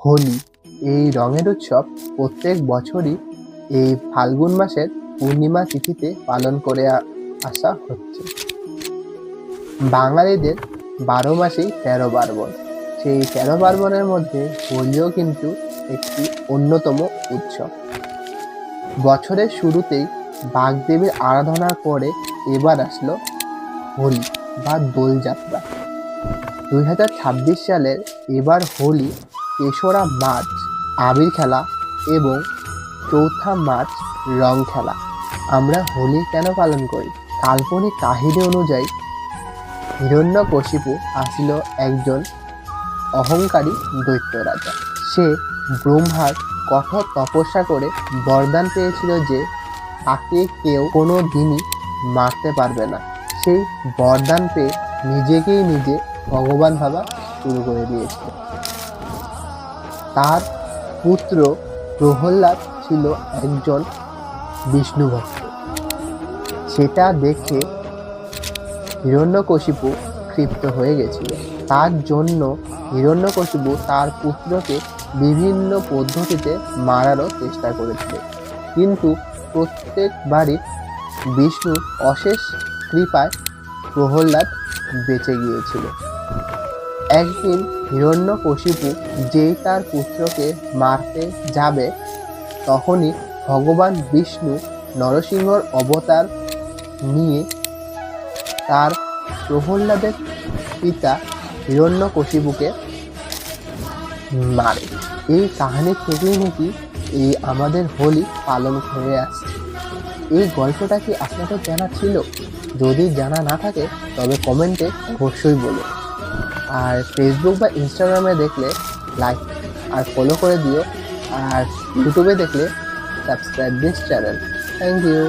হোলি এই রঙের উৎসব প্রত্যেক বছরই এই ফাল্গুন মাসের পূর্ণিমা তিথিতে পালন করে আসা হচ্ছে। বাঙালিদের ১২ মাসেই ১৩ পার্বণ। সেই ১৩ পার্বণের মধ্যে হোলিও কিন্তু একটি অন্যতম উৎসব। বছরের শুরুতেই বাগদেবীর আরাধনার পরে এবার আসলো হোলি বা দোলযাত্রা। ২০২৬ সালের এবার হোলি ৩রা মার্চ আবির খেলা এবং ৪থা মার্চ রং খেলা। আমরা হোলি কেন পালন করি? কাল্পনিক কাহিনী অনুযায়ী হিরণ্যকশিপু আসিল একজন অহংকারী দৈত্য রাজা। সে ব্রহ্মার কঠোর তপস্যা করে বরদান পেয়েছিল যে তাকে কেউ কোনো দিনই মারতে পারবে না। সেই বরদান পেয়ে নিজেকেই নিজে ভগবান ভাবা শুরু করে দিয়েছিল। তার পুত্র প্রহ্লাদ ছিল একজন বিষ্ণু ভক্ত। সেটা দেখে হিরণ্যকশিপু ক্ষিপ্ত হয়ে গেছিল। তার জন্য হিরণ্যকশিপু তার পুত্রকে বিভিন্ন পদ্ধতিতে মারারও চেষ্টা করেছিল, কিন্তু প্রত্যেকবারই বিষ্ণুর অশেষ কৃপায় প্রহ্লাদ বেঁচে গিয়েছিল। একদিন হিরণ্যকশিপু যেই তার পুত্রকে মারতে যাবে, তখনই ভগবান বিষ্ণু নরসিংহর অবতার নিয়ে তার প্রহ্লাদের পিতা হিরণ্যকশিপুকে মারে। এই কাহিনী থেকেই নাকি এই আমাদের হোলি পালন হয়ে আসছে। এই গল্পটা কি আপনাদের জানা ছিল? যদি জানা না থাকে তবে কমেন্টে অবশ্যই বলুন। আর ফেসবুক বা ইনস্টাগ্রামে দেখলে লাইক আর ফলো করে দিও, আর ইউটিউবে দেখলে subscribe this channel. Thank you.